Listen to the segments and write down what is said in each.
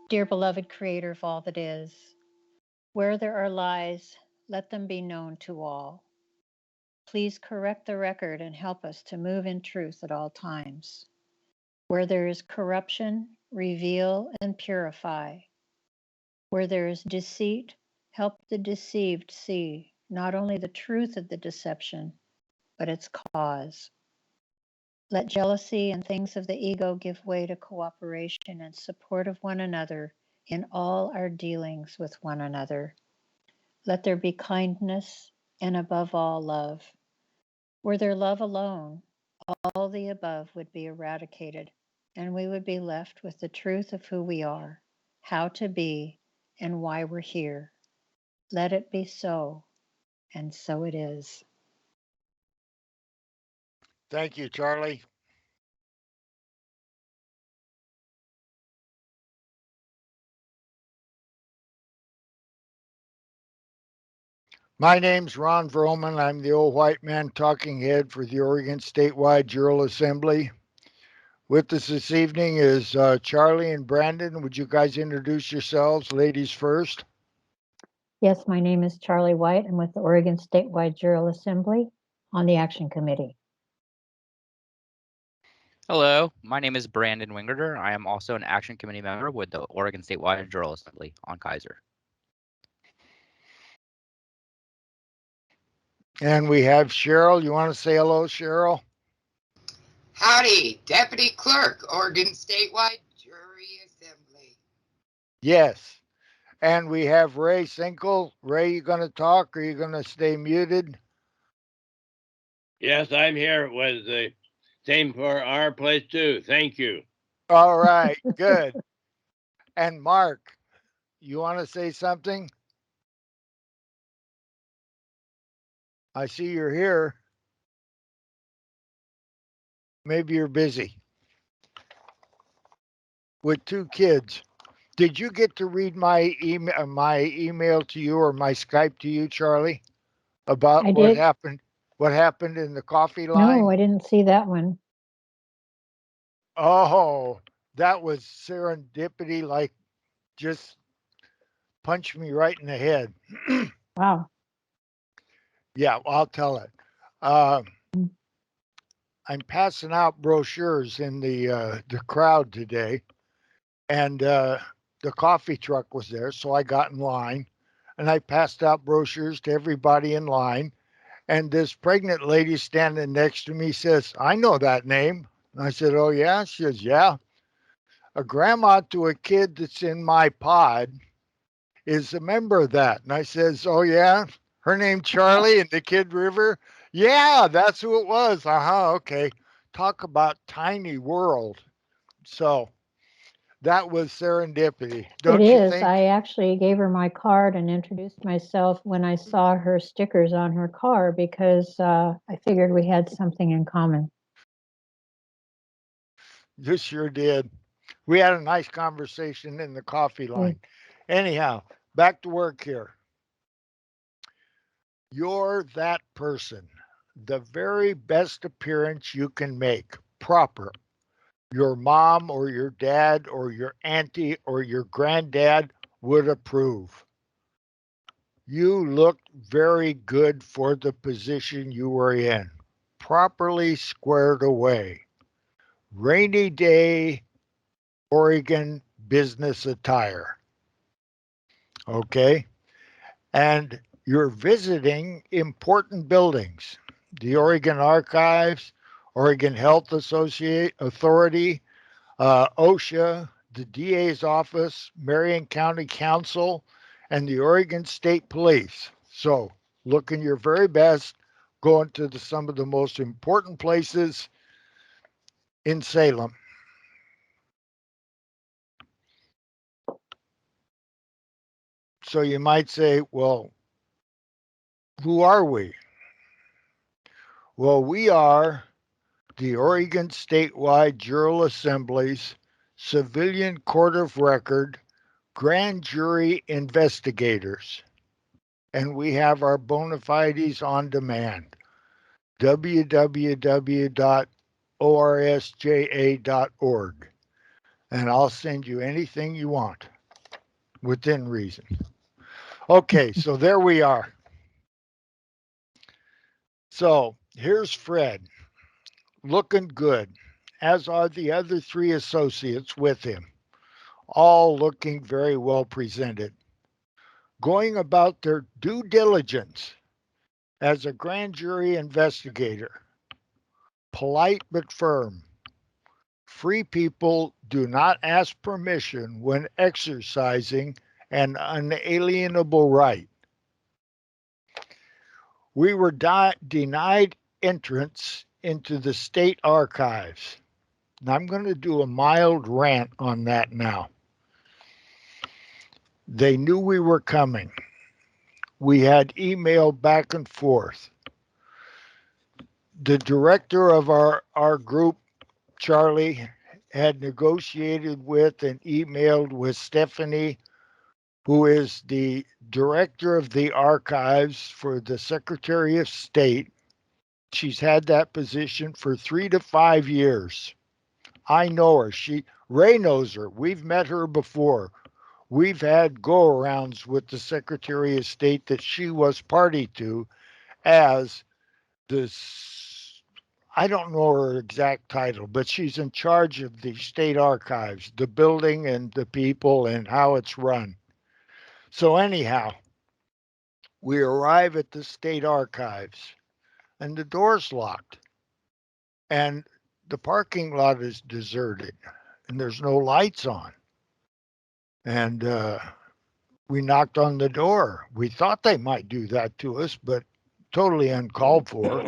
Dear beloved Creator of all that is, where there are lies, let them be known to all. Please correct the record and help us to move in truth at all times. Where there is corruption, reveal and purify. Where there is deceit, help the deceived see not only the truth of the deception, but its cause. Let jealousy and things of the ego give way to cooperation and support of one another in all our dealings with one another. Let there be kindness and above all love. Were there love alone, all the above would be eradicated and we would be left with the truth of who we are, how to be, and why we're here. Let it be so, and so it is. Thank you, Charlie. My name's Ron Vroman. I'm the old white man talking head for the Oregon Statewide Jural Assembly. With us this evening is Charlie and Brandon. Would you guys introduce yourselves, ladies first? Yes, my name is Charlie White. I'm with the Oregon Statewide Jural Assembly on the Action Committee. Hello, my name is Brandon Wingerter. I am also an Action Committee member with the Oregon Statewide Jural Assembly on Kaiser. And we have Cheryl. You want to say hello, Cheryl? Howdy, Deputy Clerk, Oregon Statewide Jury Assembly. Yes. And we have Ray Sinkle. Ray, you going to talk or are you going to stay muted? Yes, I'm here. It was the same for our place too. Thank you. All right, good. And Mark, you want to say something? I see you're here. Maybe you're busy with two kids. Did you get to read my email to you or my Skype to you, Charlie, about I what did. happened? What happened in the coffee line? No, I didn't see that one. Oh, that was serendipity, like just punched me right in the head. Wow. Yeah, I'll tell it. I'm passing out brochures in the crowd today, and the coffee truck was there, so I got in line, and I passed out brochures to everybody in line. And this pregnant lady standing next to me says, "I know that name." And I said, "Oh yeah?" She says, "Yeah. A grandma to a kid that's in my pod is a member of that." And I says, "Oh yeah? Her name Charlie and the Kid River?" "Yeah, that's who it was." Uh-huh, okay. Talk about tiny world. So that was serendipity, It don't you is. think? I actually gave her my card and introduced myself when I saw her stickers on her car because I figured we had something in common. You sure did. We had a nice conversation in the coffee line. Anyhow, back to work here. You're that person. The very best appearance you can make, proper. Your mom or your dad or your auntie or your granddad would approve. You looked very good for the position you were in, properly squared away. Rainy day Oregon business attire. Okay? And you're visiting important buildings, the Oregon Archives, Oregon Health Authority, OSHA, the DA's office, Marion County Council, and the Oregon State Police. So, looking your very best, going to some of the most important places in Salem. So, you might say, well, who are we? Well, we are the Oregon Statewide Jural Assembly's Civilian Court of Record Grand Jury Investigators. And we have our bona fides on demand. www.orsja.org. And I'll send you anything you want. within reason. Okay, so there we are. So here's Fred, looking good, as are the other three associates with him, all looking very well presented, going about their due diligence as a grand jury investigator, polite but firm. Free people do not ask permission when exercising an unalienable right. We were denied entrance into the state archives. And I'm going to do a mild rant on that now. They knew we were coming. We had email back and forth. The director of our group, Charlie, had negotiated with and emailed with Stephanie, who is the director of the archives for the Secretary of State. She's had that position for 3 to 5 years. I know her. Ray knows her. We've met her before. We've had go-arounds with the Secretary of State that she was party to as this, I don't know her exact title, but she's in charge of the state archives, the building and the people and how it's run. So anyhow, we arrive at the state archives and the door's locked and the parking lot is deserted and there's no lights on. And we knocked on the door. We thought they might do that to us, but totally uncalled for.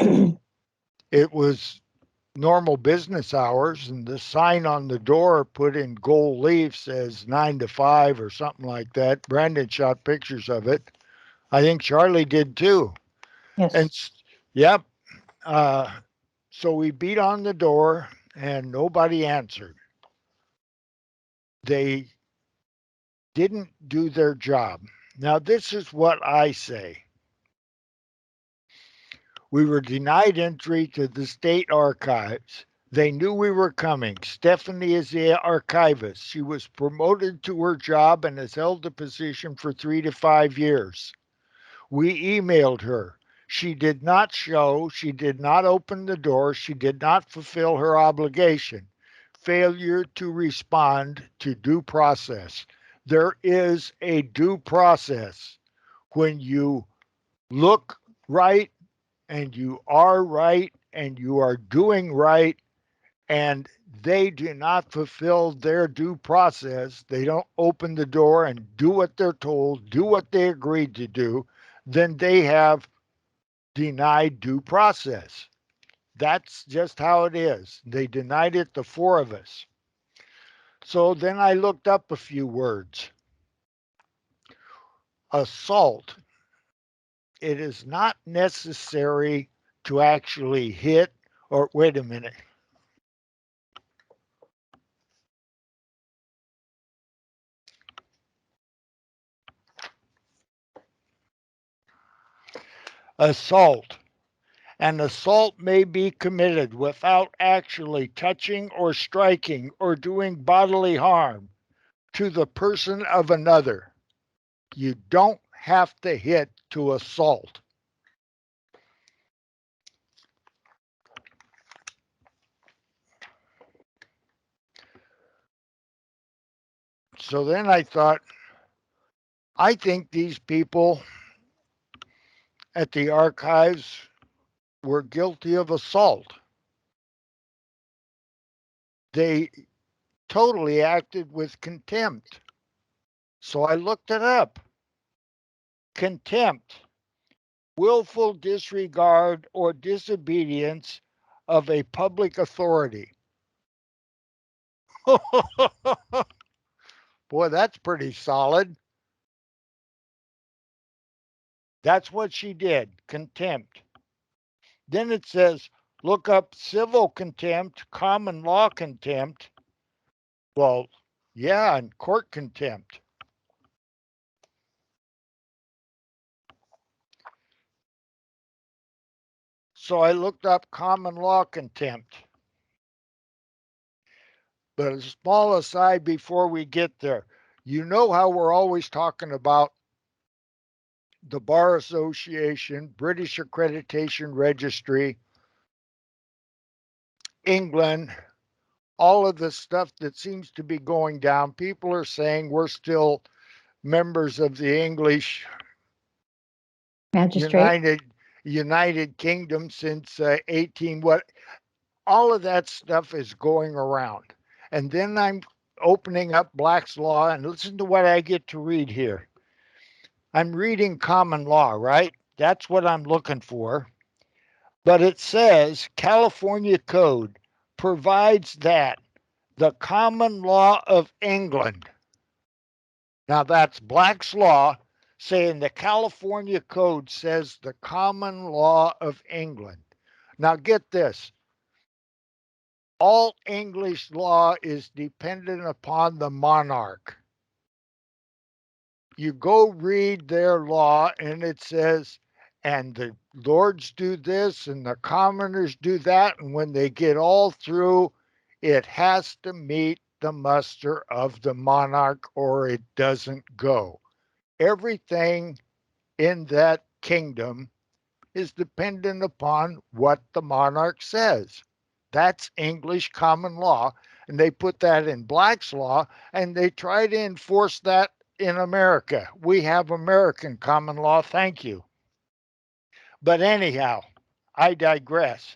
It was normal business hours, and the sign on the door put in gold leaf says 9 to 5 or something like that. Brandon shot pictures of it. I think Charlie did too. Yes. And yep. So we beat on the door and nobody answered. They didn't do their job. Now, this is what I say. We were denied entry to the state archives. They knew we were coming. Stephanie is the archivist. She was promoted to her job and has held the position for 3 to 5 years. We emailed her. She did not show. She did not open the door. She did not fulfill her obligation. Failure to respond to due process. There is a due process. When you look right and you are right and you are doing right and they do not fulfill their due process, they don't open the door and do what they're told, do what they agreed to do, then they have denied due process. That's just how it is. They denied it, the four of us. So then I looked up a few words. Assault. It is not necessary to actually hit, or wait a minute. Assault. An assault may be committed without actually touching or striking or doing bodily harm to the person of another. You don't have to hit to assault. So then I thought, I think these people at the archives were guilty of assault. They totally acted with contempt. So I looked it up. Contempt, willful disregard or disobedience of a public authority. Boy, that's pretty solid. That's what she did, contempt. Then it says, look up civil contempt, common law contempt. Well, yeah, and court contempt. So I looked up common law contempt. But a small aside before we get there, You know how we're always talking about the Bar Association, British Accreditation Registry, England, all of the stuff that seems to be going down. People are saying we're still members of the English Magistrate. United Kingdom since 18 what all of that stuff is going around. And then I'm opening up Black's Law and listen to what I get to read here. I'm reading common law, right? That's what I'm looking for. But it says California Code provides that the common law of England. Now that's Black's Law saying the California Code says the common law of England. Now get this. All English law is dependent upon the monarch. You go read their law and it says, and the lords do this and the commoners do that. And when they get all through, it has to meet the muster of the monarch or it doesn't go. Everything in that kingdom is dependent upon what the monarch says. That's English common law. And they put that in Black's Law and they try to enforce that in America. We have American common law. Thank you. But anyhow, I digress.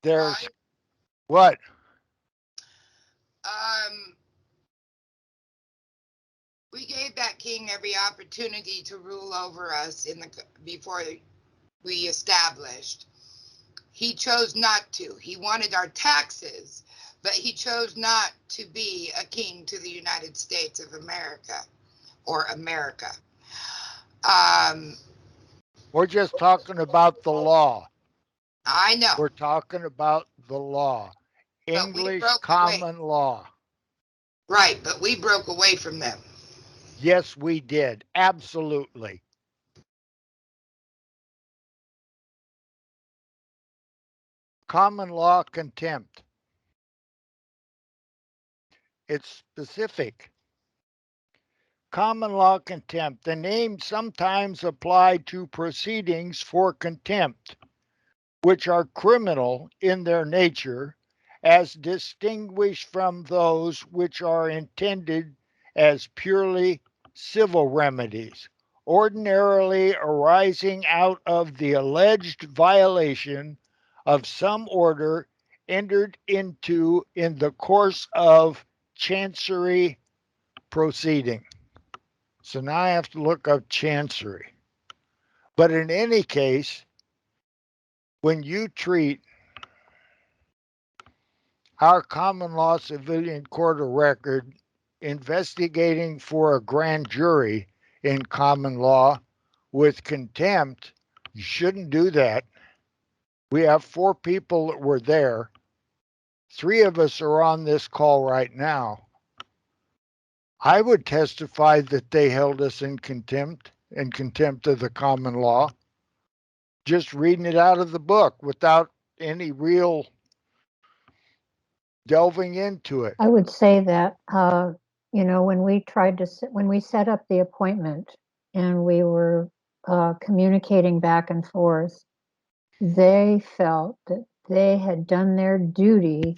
There's what? We gave that king every opportunity to rule over us before we established. He chose not to. He wanted our taxes, but he chose not to be a king to the United States of America or America. We're just talking about the law. I know. We're talking about the law. English common law. Right, but we broke away from them. Yes, we did. Absolutely. Common law contempt. It's specific. Common law contempt. The name sometimes applied to proceedings for contempt, which are criminal in their nature, as distinguished from those which are intended as purely civil remedies, ordinarily arising out of the alleged violation of some order entered into in the course of chancery proceeding. So now I have to look up chancery. But in any case, when you treat our common law civilian court of record investigating for a grand jury in common law with contempt, you shouldn't do that. We have 4 people that were there. 3 of us are on this call right now. I would testify that they held us in contempt of the common law, just reading it out of the book without any real delving into it. I would say that, when we set up the appointment and we were communicating back and forth, they felt that they had done their duty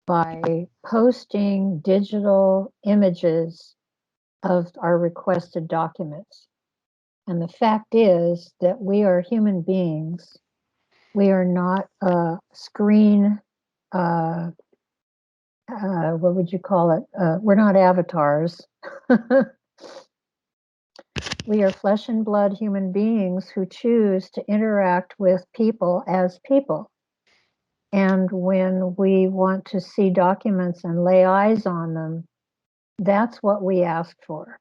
by posting digital images of our requested documents. And the fact is that we are human beings. We are not a screen, what would you call it? We're not avatars. We are flesh and blood human beings who choose to interact with people as people. And when we want to see documents and lay eyes on them, that's what we ask for.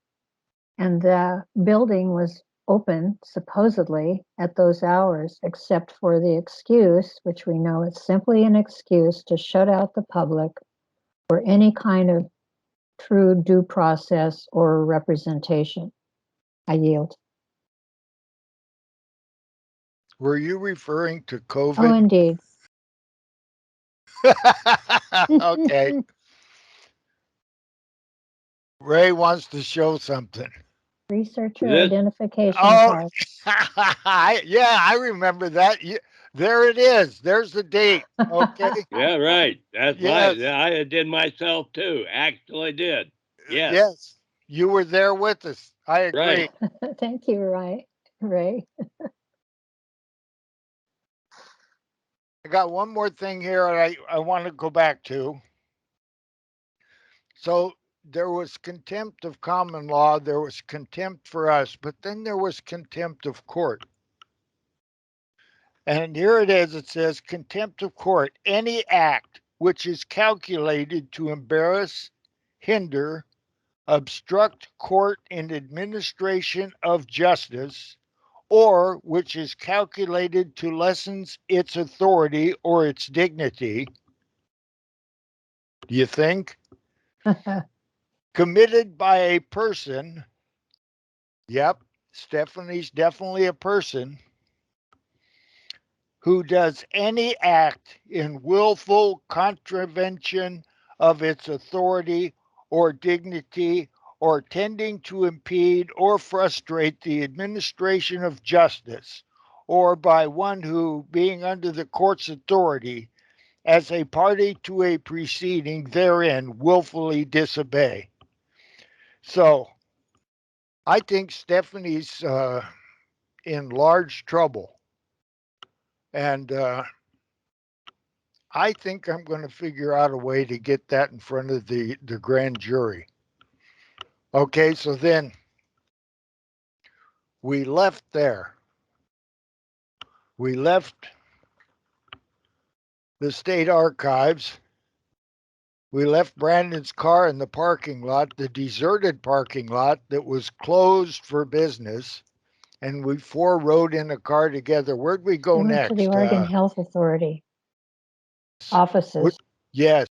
And the building was open, supposedly, at those hours, except for the excuse, which we know is simply an excuse to shut out the public for any kind of true due process or representation. I yield. Were you referring to COVID? Oh, indeed. Okay. Ray wants to show something. Researcher This- identification Oh, card. yeah, I remember that. There it is. There's the date. Okay. Yeah, right. That's Yes. I did myself too. Actually did. Yes. Yes. You were there with us. I agree. Right. Thank you, Ray. I got one more thing here I want to go back to. So there was contempt of common law, there was contempt for us, but then there was contempt of court. And here it is, it says contempt of court, any act which is calculated to embarrass, hinder, obstruct court in administration of justice, or which is calculated to lessen its authority or its dignity. Do you think? Committed by a person. Yep, Stephanie's definitely a person who does any act in willful contravention of its authority or dignity or tending to impede or frustrate the administration of justice, or by one who, being under the court's authority as a party to a proceeding therein, willfully disobey. So I think Stephanie's in large trouble. And I think I'm going to figure out a way to get that in front of the grand jury. Okay, so then we left there. We left the state archives. We left Brandon's car in the parking lot, the deserted parking lot that was closed for business. And we four rode in a car together. Where'd we go We went next? to the Oregon Health Authority offices. Yes.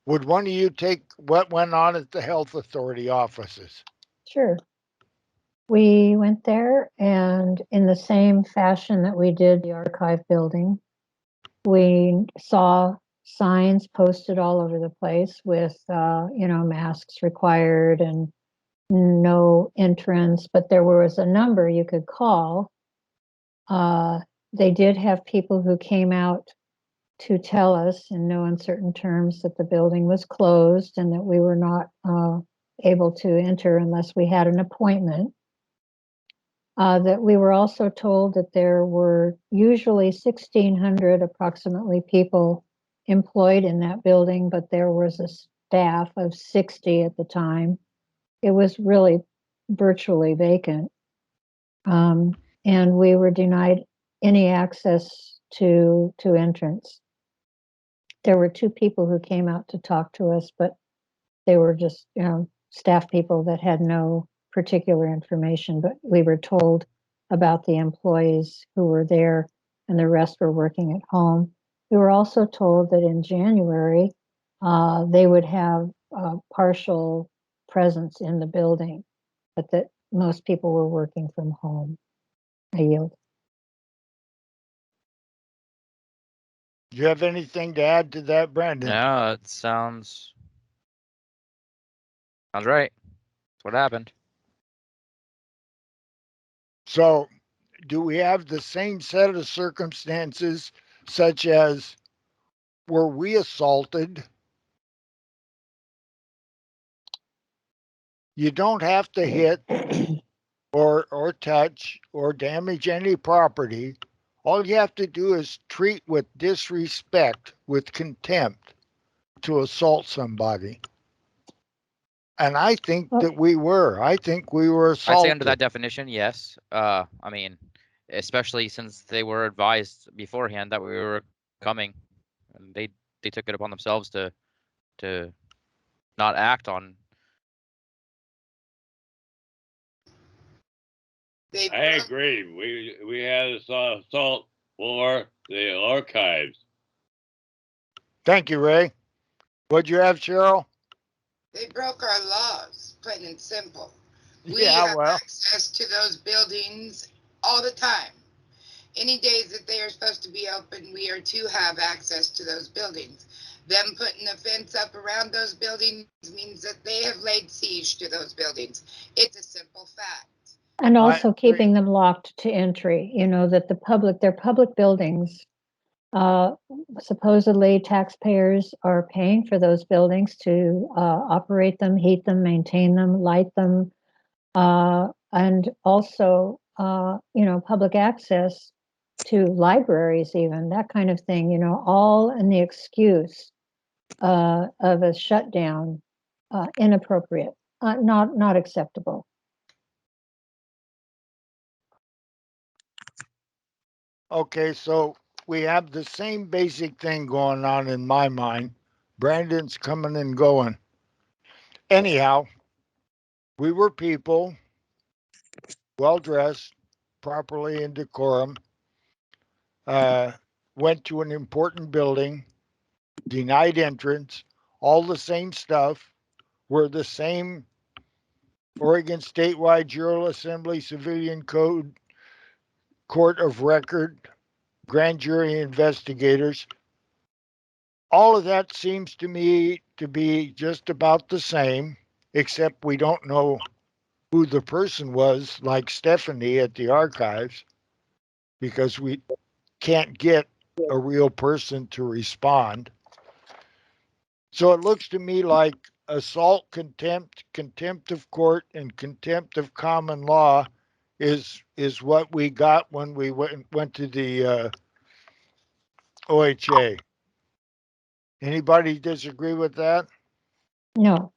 Would one of you take what went on at the health authority offices? Sure. We went there, and in the same fashion that we did the archive building, we saw signs posted all over the place with, masks required and no entrance, but there was a number you could call. They did have people who came out to tell us in no uncertain terms that the building was closed and that we were not able to enter unless we had an appointment. That we were also told that there were usually 1,600 approximately people employed in that building, but there was a staff of 60 at the time. It was really virtually vacant. And we were denied any access to entrance. There were two people who came out to talk to us, but they were just, staff people that had no particular information, but we were told about the employees who were there and the rest were working at home. We were also told that in January, they would have partial presence in the building, but that most people were working from home. I yield. Do you have anything to add to that, Brandon? No, it sounds right. That's what happened. So, do we have the same set of circumstances, such as were we assaulted? You don't have to hit or touch or damage any property. All you have to do is treat with disrespect, with contempt, to assault somebody. And I think that we were. I think we were assaulted. I'd say under that definition, yes. I mean, especially since they were advised beforehand that we were coming, and they took it upon themselves to not act on. I agree. We had assault for the archives. Thank you, Ray. What'd you have, Cheryl? They broke our laws, plain and simple. We Yeah, have well, access to those buildings all the time. Any days that they are supposed to be open, we are to have access to those buildings. Them putting a fence up around those buildings means that they have laid siege to those buildings. It's a simple fact. And I also agree. keeping them locked to entry, that they're public buildings. Supposedly taxpayers are paying for those buildings to operate them, heat them, maintain them, light them, and also, public access to libraries, even that kind of thing, all in the excuse of a shutdown, inappropriate, not acceptable. Okay, so we have the same basic thing going on in my mind. Brandon's coming and going. Anyhow, we were people, well dressed, properly in decorum, went to an important building, denied entrance, all the same stuff. We're the same Oregon Statewide Jural Assembly Civilian Code, Court of Record, grand jury investigators. All of that seems to me to be just about the same, except we don't know who the person was, like Stephanie at the archives, because we can't get a real person to respond. So it looks to me like assault, contempt of court, and contempt of common law is what we got when we went to the OHA. Anybody disagree with that? No.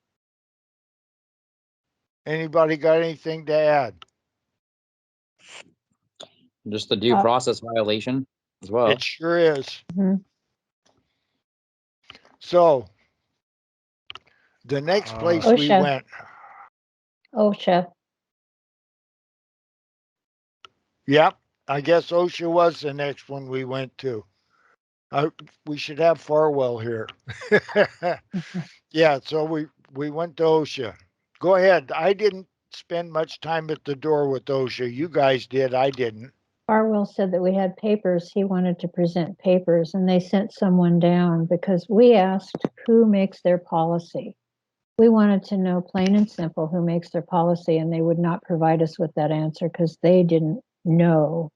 Anybody got anything to add? Just a due process violation as well. It sure is. Mhm. So the next place we OSHA. went, OSHA. yep, I guess OSHA was the next one we went to. We should have Farwell here. Yeah, so we went to OSHA. Go ahead. I didn't spend much time at the door with OSHA. You guys did. I didn't. Farwell said that we had papers. He wanted to present papers, and they sent someone down because we asked who makes their policy. We wanted to know plain and simple who makes their policy, and they would not provide us with that answer because they didn't know,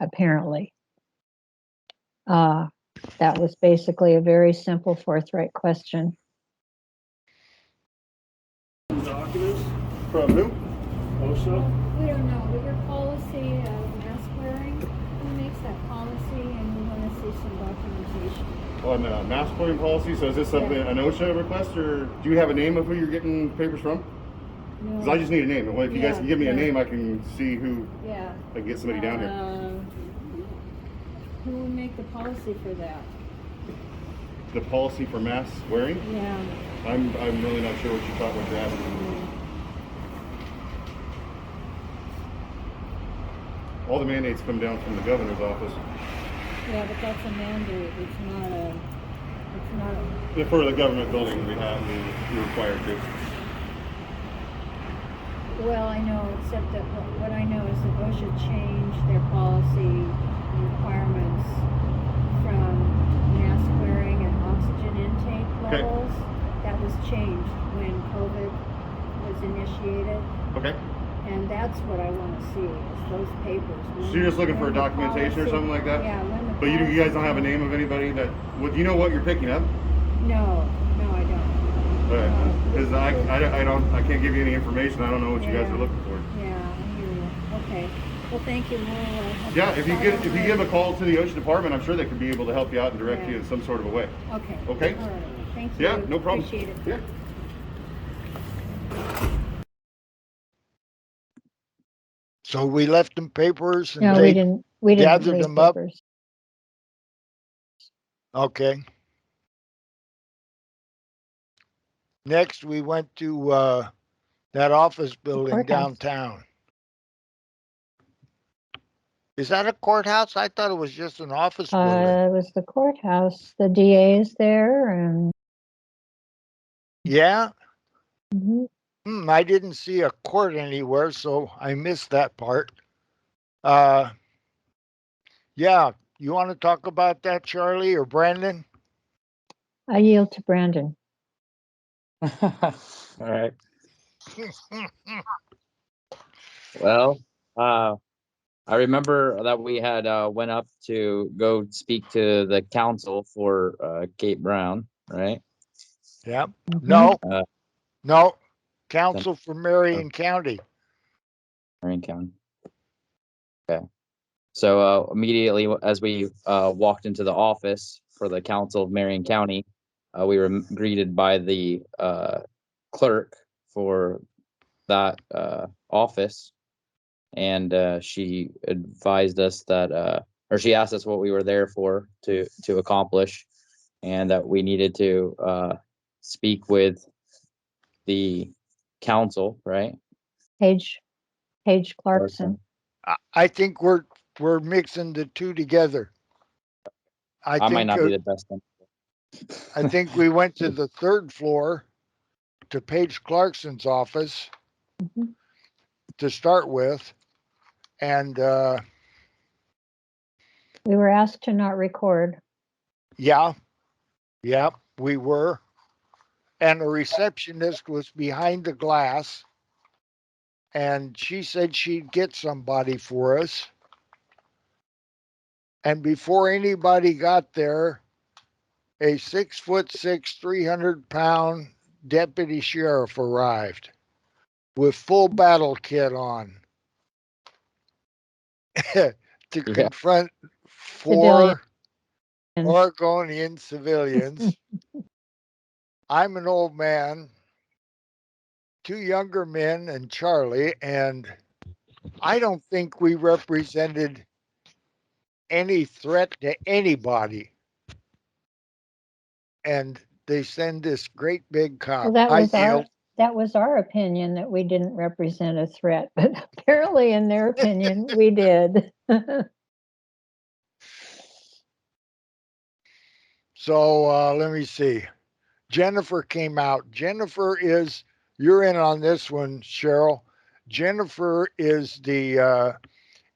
apparently. That was basically a very simple, forthright question. Documents from who? OSHA? We don't know, but your policy of mask wearing, who makes that policy, and we want to see some documentation. On the mask wearing policy, so is this something, an OSHA request, or do you have a name of who you're getting papers from? Because I just need a name, and if you guys can give me a name, I can see who, Yeah. I can get somebody down here. Who would make the policy for that? The policy for mask wearing? Yeah. I'm really not sure what you're asking. All the mandates come down from the governor's office. Yeah, but that's a mandate, it's not a. For the government building, we're required to. Well, I know, except that what I know is that OSHA changed their policy requirements from mask wearing and oxygen intake levels. That was changed when COVID was initiated. Okay. And that's what I want to see, is those papers. So you're just looking for a documentation or something like that? Yeah. But you guys don't have a name of anybody that, do you know what you're picking up? No, I don't. Because I can't give you any information. I don't know what you guys are looking for. Yeah, I hear you. Okay. Well, thank you. Yeah, if you give a call to the OSHA department, I'm sure they could be able to help you out and direct you in some sort of a way. Okay. Okay? All right. Thank you. Yeah, no problem. Appreciate it. Yeah. So we left them papers and No, they we didn't gathered leave them up. papers. Okay. Next, we went to that office building courthouse. downtown. Is that a courthouse? I thought it was just an office building. It was the courthouse. The DA is there, and Yeah? mhm. I didn't see a court anywhere, so I missed that part. Yeah, you want to talk about that, Charlie or Brandon? I yield to Brandon. All right. Well, I remember that we had went up to go speak to the council for Kate Brown, right? Yep. Mhm. No, Uh, no. Council for Marion Oh. County. Marion County. Okay. So immediately as we walked into the office for the council of Marion County, we were greeted by the clerk for that office, and she advised us that, or she asked us what we were there for to accomplish, and that we needed to speak with the council, right? Paige Clarkson. I think we're mixing the two together. I might think not be the best one. I think we went to the third floor to Paige Clarkson's office Mhm. to start with, and We were asked to not record. yeah, we were. And the receptionist was behind the glass, and she said she'd get somebody for us. And before anybody got there, a 6'6", 300-pound deputy sheriff arrived with full battle kit on to confront four Oregonian civilians. I'm an old man, two younger men, and Charlie, and I don't think we represented any threat to anybody. And they send this great big cop. Well, that was our opinion, that we didn't represent a threat, but apparently in their opinion, we did. So let me see. Jennifer came out. Jennifer is, you're in on this one, Cheryl. Jennifer is the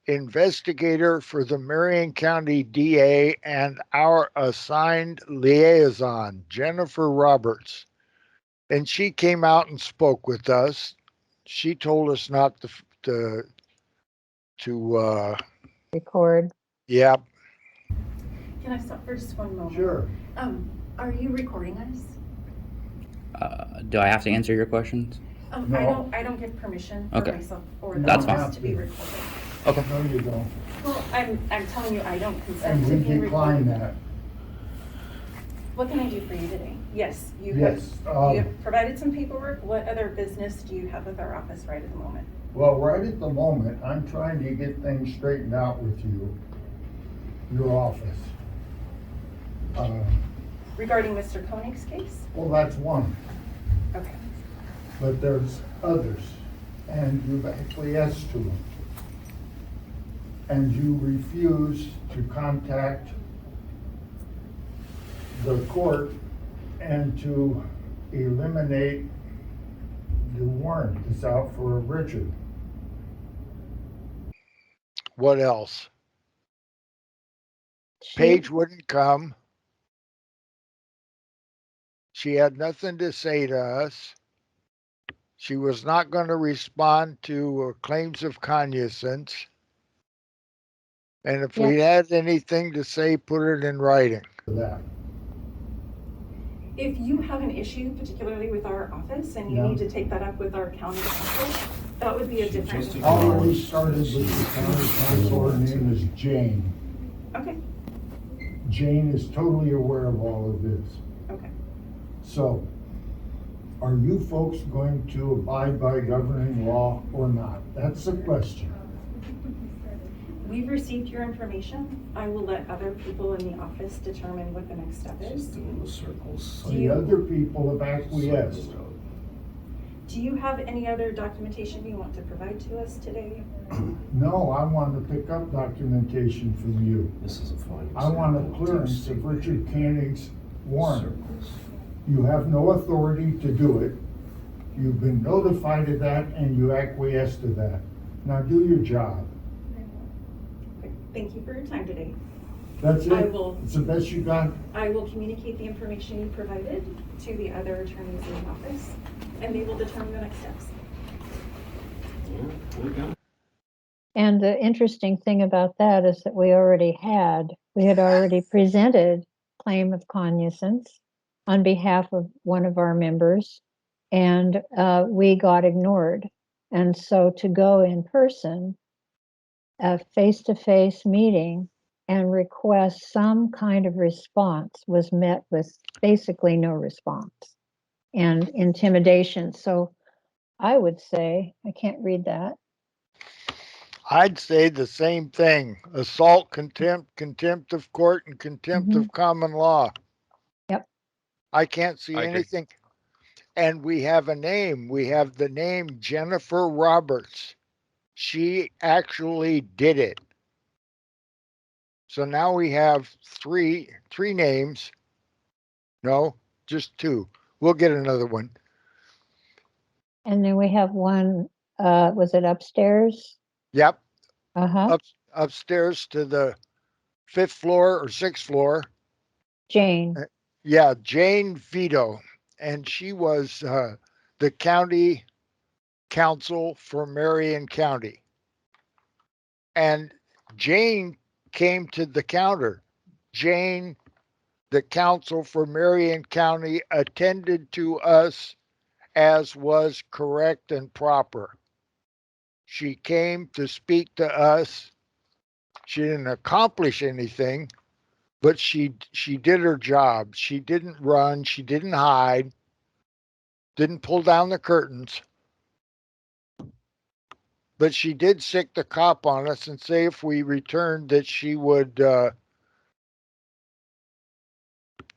investigator for the Marion County DA and our assigned liaison, Jennifer Roberts. And she came out and spoke with us. She told us not to record. Yep. Can I stop for just one moment? Sure. Are you recording us? Do I have to answer your questions? No. I don't give permission for Okay. myself or That's the fine. rest to be recorded. Okay. No, you don't. Well, I'm telling you, I don't consent And to we being decline recorded. that. What can I do for you today? Yes, you Yes, have provided some paperwork. What other business do you have with our office right at the moment? Well, right at the moment, I'm trying to get things straightened out with your office. Regarding Mr. Koenig's case? Well, that's one, Okay. but there's others, and you've acquiesced to them. And you refuse to contact the court and to eliminate the warrant that's out for Richard. What else? Paige wouldn't come. She had nothing to say to us. She was not going to respond to claims of cognizance. And if we had anything to say, put it in writing. That. If you have an issue, particularly with our office, and you need to take that up with our county council, that would be a different. Already started with the county council. Her name is Jane. Okay. Jane is totally aware of all of this. Okay. So, are you folks going to abide by governing law or not? That's the question. We've received your information. I will let other people in the office determine what the next step is. The other people have acquiesced. Do you have any other documentation you want to provide to us today? No, I want to pick up documentation from you. I want a clearance of Richard Koenig's warrant. You have no authority to do it. You've been notified of that and you acquiesce to that. Now do your job. Thank you for your time today. That's it? I will- It's the best you got? I will communicate the information you provided to the other attorneys in the office, and they will determine the next steps. And the interesting thing about that is that we had already presented claim of cognizance on behalf of one of our members, and we got ignored. And so to go in person, a face-to-face meeting, and request some kind of response was met with basically no response and intimidation. So I would say, I can't read that. I'd say the same thing. Assault, contempt, contempt of court, and contempt of common law. Yep. I can't see I agree. anything. And we have a name. We have the name Jennifer Roberts. She actually did it. So now we have three names. No, just two. We'll get another one. And then we have one, was it upstairs? Yep. Uh-huh. Upstairs to the 5th floor or 6th floor. Jane. Yeah, Jane Vito. And she was the county counsel for Marion County. And Jane came to the counter. Jane, the counsel for Marion County, attended to us as was correct and proper. She came to speak to us. She didn't accomplish anything, but she did her job. She didn't run. She didn't hide. Didn't pull down the curtains. But she did sick the cop on us and say if we returned that she would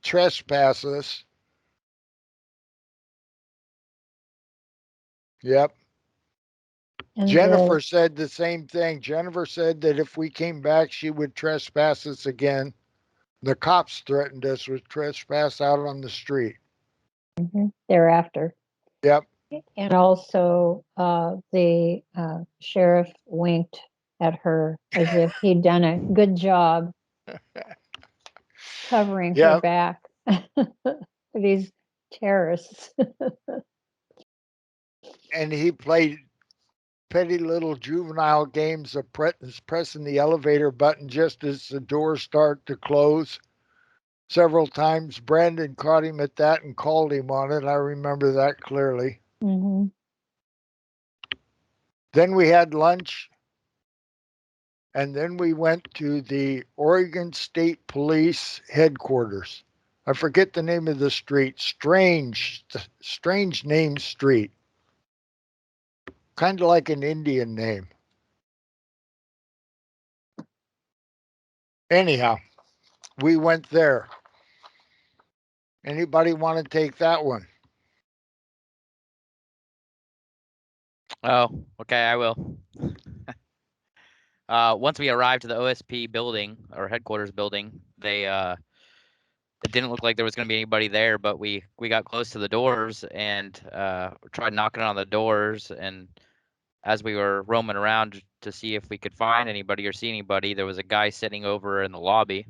trespass us. Yep. And Jennifer said the same thing. Jennifer said that if we came back, she would trespass us again. The cops threatened us with trespass out on the street. Thereafter. Yep. And also the sheriff winked at her as if he'd done a good job covering her back for these terrorists. And he played petty little juvenile games of pressing the elevator button just as the doors start to close. Several times Brandon caught him at that and called him on it. I remember that clearly. Then we had lunch, and then we went to the Oregon State Police headquarters. I forget the name of the street. Strange name street. Kind of like an Indian name. Anyhow, we went there. Anybody want to take that one? Oh, okay, I will. Once we arrived to the OSP building or headquarters building, it didn't look like there was going to be anybody there, but we got close to the doors and tried knocking on the doors. And as we were roaming around to see if we could find anybody or see anybody, there was a guy sitting over in the lobby.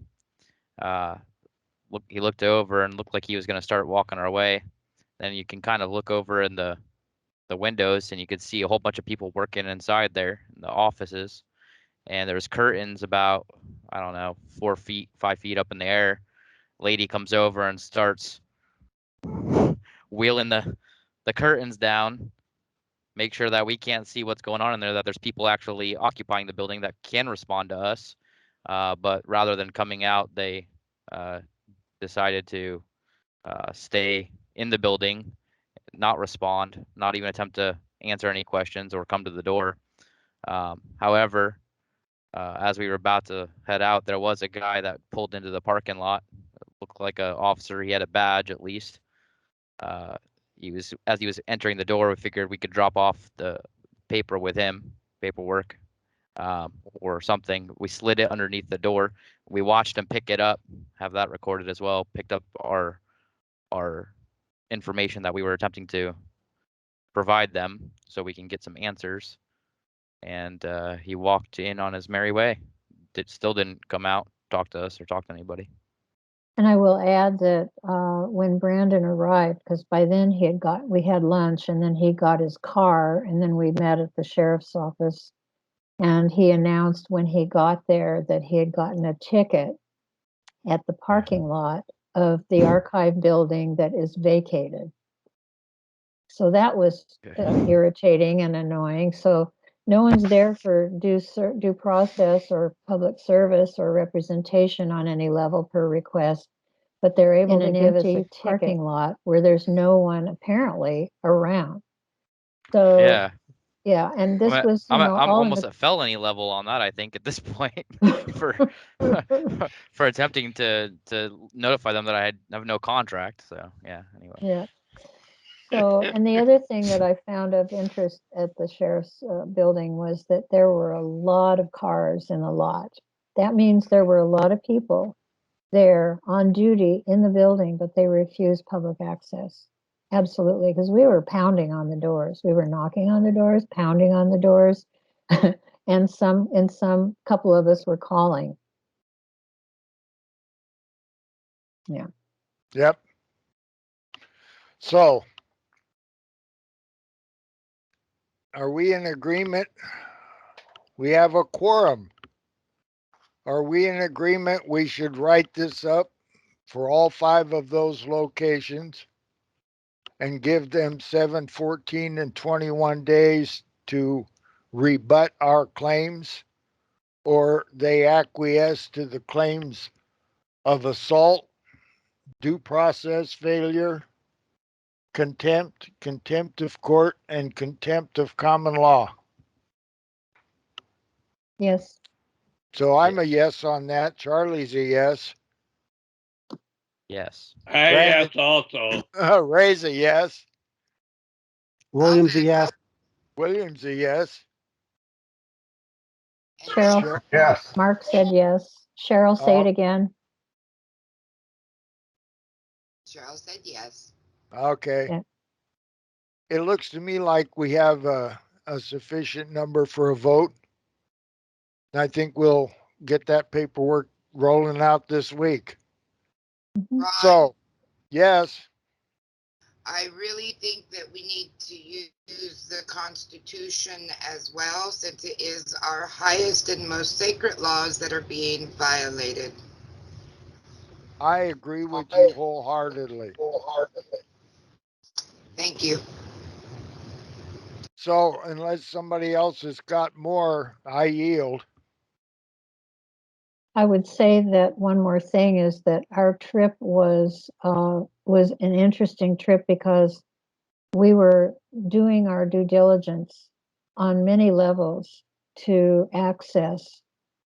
He looked over and looked like he was going to start walking our way. Then you can kind of look over in the windows and you could see a whole bunch of people working inside there in the offices. And there was curtains about, I don't know, 4 feet, 5 feet up in the air. Lady comes over and starts wheeling the curtains down, make sure that we can't see what's going on in there, that there's people actually occupying the building that can respond to us. But rather than coming out, they decided to stay in the building, not respond, not even attempt to answer any questions or come to the door. However, as we were about to head out, there was a guy that pulled into the parking lot. Looked like an officer. He had a badge at least. As he was entering the door, we figured we could drop off the paperwork, or something. We slid it underneath the door. We watched him pick it up, have that recorded as well. Picked up our information that we were attempting to provide them so we can get some answers. And he walked in on his merry way. still didn't come out, talk to us or talk to anybody. And I will add that when Brandon arrived, because by then we had lunch, and then he got his car, and then we met at the sheriff's office, and he announced when he got there that he had gotten a ticket at the parking lot of the archive building that is vacated. So that was irritating and annoying. So no one's there for due process or public service or representation on any level per request, but they're able to give us a parking lot where there's no one apparently around. So yeah, and this was I'm all almost at felony level on that, I think, at this point for for attempting to notify them that I have no contract. So yeah, anyway. Yeah. So, and the other thing that I found of interest at the sheriff's building was that there were a lot of cars in the lot. That means there were a lot of people there on duty in the building, but they refused public access. Absolutely, because we were pounding on the doors. We were knocking on the doors, pounding on the doors, and some couple of us were calling. Yeah. Yep. So, are we in agreement? We have a quorum. Are we in agreement we should write this up for all 5 of those locations and give them 7, 14, and 21 days to rebut our claims? Or they acquiesce to the claims of assault, due process failure, contempt of court, and contempt of common law? Yes. So I'm a yes on that. Charlie's a yes. Yes. Yes, also. Ray's a yes. Williams a yes. William's a yes. Cheryl. Yes. Mark said yes. Cheryl, say it again. Cheryl said yes. Okay. Yeah. It looks to me like we have a sufficient number for a vote. I think we'll get that paperwork rolling out this week. Mhm. Ron, So, yes. I really think that we need to use the Constitution as well, since it is our highest and most sacred laws that are being violated. I agree with you wholeheartedly. Thank you. So, unless somebody else has got more, I yield. I would say that one more thing is that our trip was an interesting trip because we were doing our due diligence on many levels to access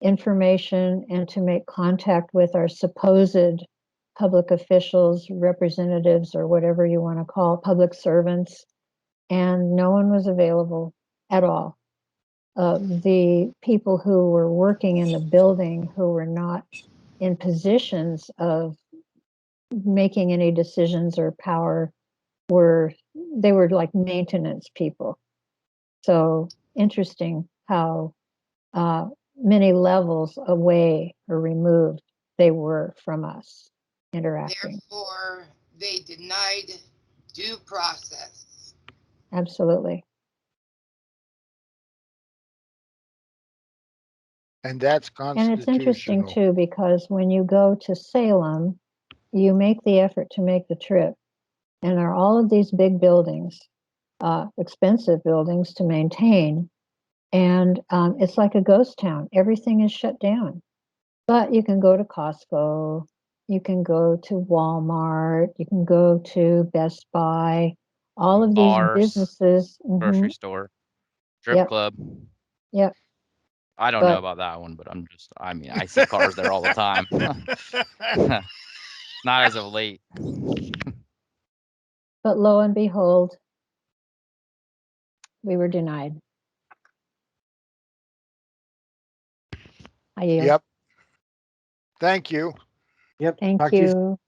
information and to make contact with our supposed public officials, representatives, or whatever you want to call public servants, and no one was available at all. The people who were working in the building who were not in positions of making any decisions or power were like maintenance people. So interesting how many levels away or removed they were from us interacting. Therefore, they denied due process. Absolutely. And that's constitutional. And it's interesting too, because when you go to Salem, you make the effort to make the trip. And there are all of these big buildings, expensive buildings to maintain. And it's like a ghost town. Everything is shut down. But you can go to Costco, you can go to Walmart, you can go to Best Buy, all of Bars, these businesses. grocery store, strip Yep. club. Yep. I don't know about that one, but I mean, I see cars there all the time. Not as of late. But lo and behold, we were denied. I yield. Yep. Thank you. Yep. Thank Talk to you. you.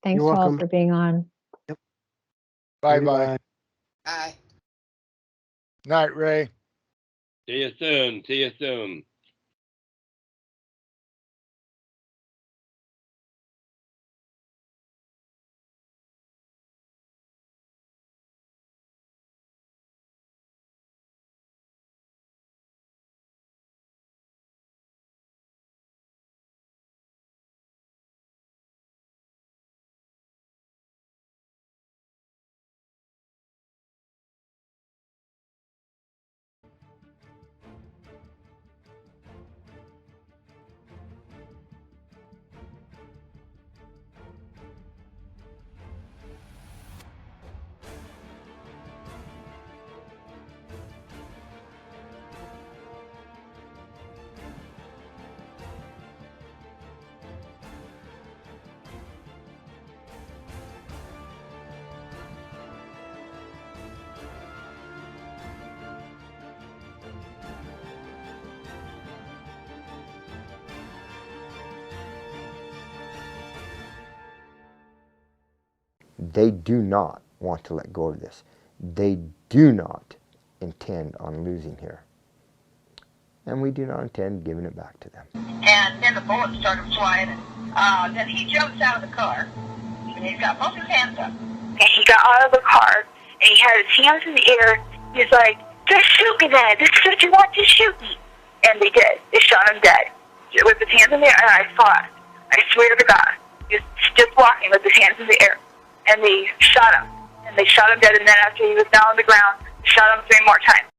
Thanks You're all welcome. for being on. Yep. Bye-bye. Bye. Night, Ray. See you soon. See you soon. they do not want to let go of this. They do not intend on losing here. And we do not intend giving it back to them. And then the bullets started flying. And then he jumps out of the car. And he's got both his hands up. And he got out of the car, and he had his hands in the air. He's like, just shoot me then. This is what you want, just shoot me. And they did. They shot him dead. With his hands in the air, and I fought. I swear to God. He was just walking with his hands in the air. And they shot him. And they shot him dead, and then after he was down on the ground, shot him 3 more times.